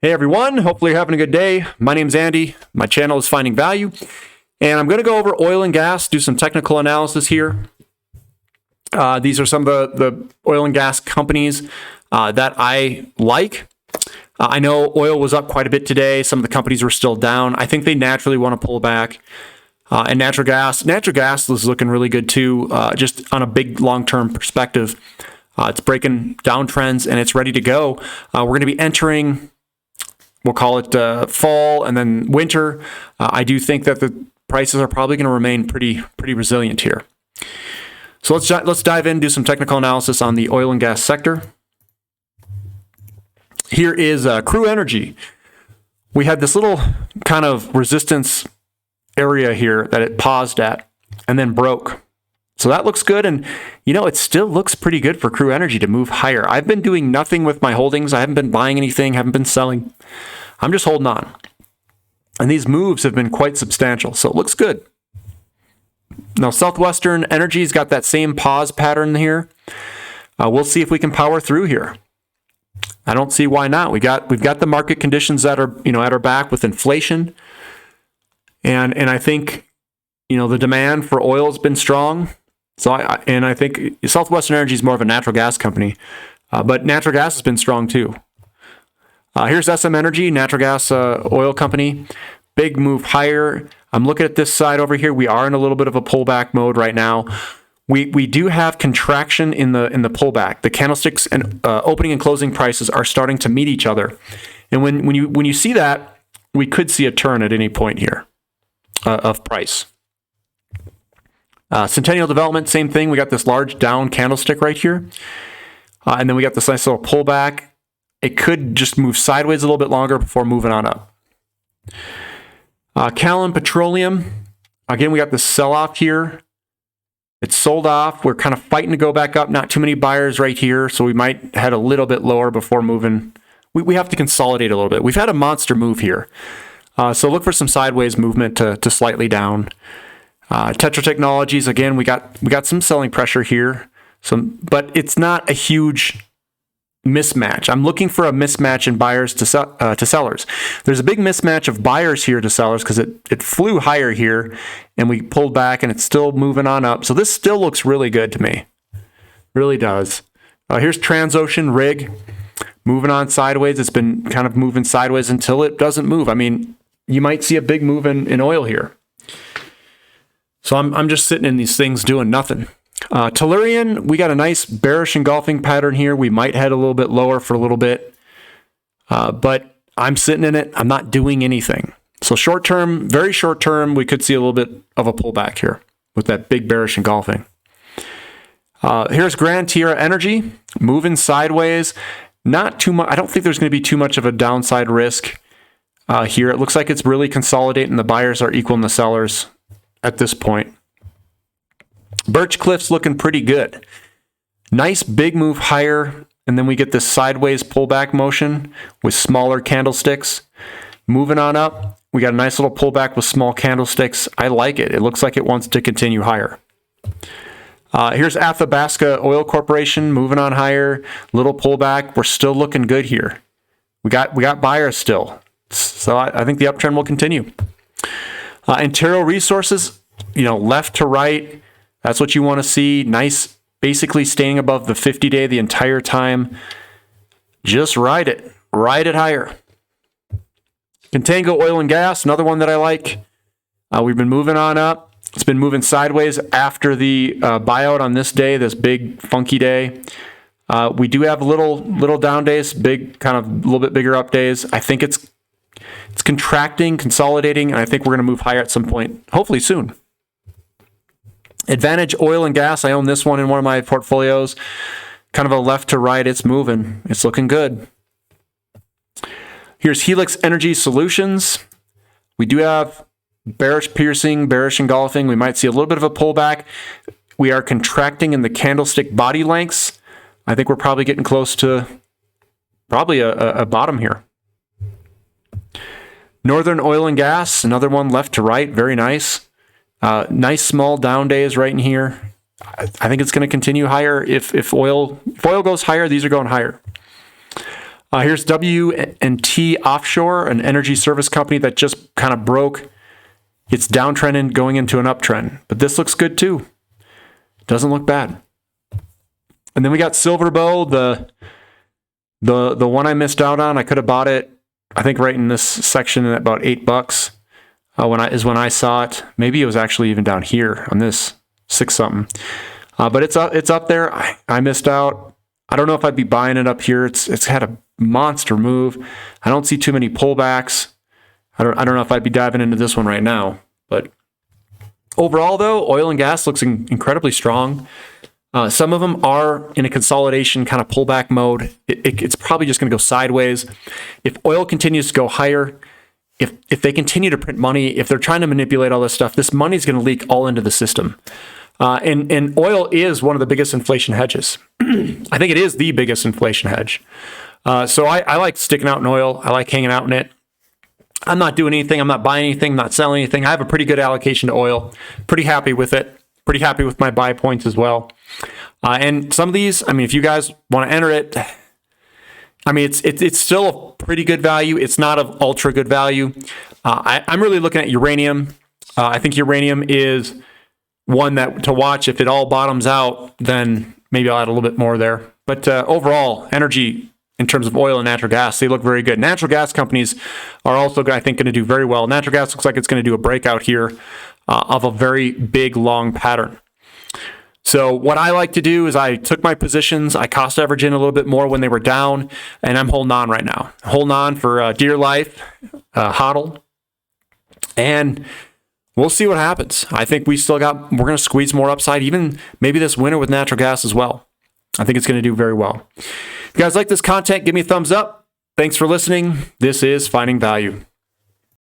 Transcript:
Hey everyone, hopefully you're having a good day. My name's Andy. My channel is Finding Value, and I'm going to go over oil and gas, do some technical analysis here. These are some of the oil and gas companies that I like. I know oil was up quite a bit today. Some of the companies were still down. I think they naturally want to pull back. And natural gas is looking really good too, just on a big long-term perspective. It's breaking downtrends and it's ready to go. We're going to be entering, we'll call it fall and then winter. I do think that the prices are probably going to remain pretty resilient here. So let's dive in, do some technical analysis on the oil and gas sector. Here is Crew Energy. We had this little kind of resistance area here that it paused at and then broke. So that looks good, and you know, it still looks pretty good for Crew Energy to move higher. I've been doing nothing with my holdings. I haven't been buying anything, haven't been selling. I'm just holding on. And these moves have been quite substantial, so it looks good. Now, Southwestern Energy's got that same pause pattern here. We'll see if we can power through here. I don't see why not. We've got the market conditions that are, at our back with inflation. And I think, the demand for oil has been strong. So I think Southwestern Energy is more of a natural gas company, but natural gas has been strong too. Here's SM Energy, natural gas oil company. Big move higher. I'm looking at this side over here. We are in a little bit of a pullback mode right now. We do have contraction in the pullback. The candlesticks and opening and closing prices are starting to meet each other, and when you see that, we could see a turn at any point here of price. Centennial Development, same thing. We got this large down candlestick right here. And then we got this nice little pullback. It could just move sideways a little bit longer before moving on up. Callon Petroleum, again, we got this sell-off here. It's sold off. We're kind of fighting to go back up. Not too many buyers right here, so we might head a little bit lower before moving. We have to consolidate a little bit. We've had a monster move here. So look for some sideways movement to slightly down. Tetra Technologies, again, we got some selling pressure here, but it's not a huge mismatch. I'm looking for a mismatch in buyers to sellers. There's a big mismatch of buyers here to sellers because it flew higher here, and we pulled back, and it's still moving on up. So this still looks really good to me. Really does. Here's Transocean Rig, moving on sideways. It's been kind of moving sideways until it doesn't move. I mean, you might see a big move in oil here. So I'm just sitting in these things doing nothing. Tellurian, we got a nice bearish engulfing pattern here. We might head a little bit lower for a little bit, but I'm sitting in it. I'm not doing anything. So short term, very short term, we could see a little bit of a pullback here with that big bearish engulfing. Here's Grand Tierra Energy, moving sideways. Not too much. I don't think there's going to be too much of a downside risk here. It looks like it's really consolidating. The buyers are equaling the sellers at this point. Birch Cliff's looking pretty good. Nice big move higher, and then we get this sideways pullback motion with smaller candlesticks. Moving on up, we got a nice little pullback with small candlesticks. I like it. It looks like it wants to continue higher. Here's Athabasca Oil Corporation, moving on higher. Little pullback. We're still looking good here. We got buyers still. So I think the uptrend will continue. Antero Resources, left to right. That's what you want to see. Nice, basically staying above the 50-day the entire time. Just ride it higher. Contango Oil and Gas, another one that I like. We've been moving on up. It's been moving sideways after the buyout on this day, this big funky day. We do have little down days, big kind of a little bit bigger up days. I think it's contracting, consolidating, and I think we're going to move higher at some point, hopefully soon. Advantage Oil and Gas, I own this one in one of my portfolios. Kind of a left to right, it's moving. It's looking good. Here's Helix Energy Solutions. We do have bearish piercing, bearish engulfing. We might see a little bit of a pullback. We are contracting in the candlestick body lengths. I think we're probably getting close to probably a bottom here. Northern Oil and Gas, another one left to right, very nice. Nice small down days right in here. I think it's going to continue higher. If oil goes higher, these are going higher. Here's W&T Offshore, an energy service company that just kind of broke. It's downtrending, going into an uptrend. But this looks good too. Doesn't look bad. And then we got Silverbow, the one I missed out on. I could have bought it, I think, right in this section at about $8. When I saw it. Maybe it was actually even down here on this 6 something. But it's up there. I missed out. I don't know if I'd be buying it up here. It's had a monster move. I don't see too many pullbacks. I don't know if I'd be diving into this one right now. But overall, though, oil and gas looks incredibly strong. Some of them are in a consolidation kind of pullback mode. It's probably just going to go sideways. If oil continues to go higher, if they continue to print money, if they're trying to manipulate all this stuff, this money is going to leak all into the system. And oil is one of the biggest inflation hedges. I think it is the biggest inflation hedge. So I like sticking out in oil. I like hanging out in it. I'm not doing anything. I'm not buying anything. I'm not selling anything. I have a pretty good allocation to oil. Pretty happy with it. Pretty happy with my buy points as well. And some of these, I mean, if you guys want to enter it, I mean, it's still a pretty good value. It's not of ultra good value. I'm really looking at uranium. I think uranium is one that to watch. If it all bottoms out, then maybe I'll add a little bit more there. But overall, energy in terms of oil and natural gas, they look very good. Natural gas companies are also, I think, going to do very well. Natural gas looks like it's going to do a breakout here of a very big, long pattern. So what I like to do is I took my positions, I cost averaged in a little bit more when they were down, and I'm holding on right now. Holding on for dear life, hodl. And we'll see what happens. I think we're going to squeeze more upside, even maybe this winter with natural gas as well. I think it's going to do very well. If you guys like this content, give me a thumbs up. Thanks for listening. This is Finding Value.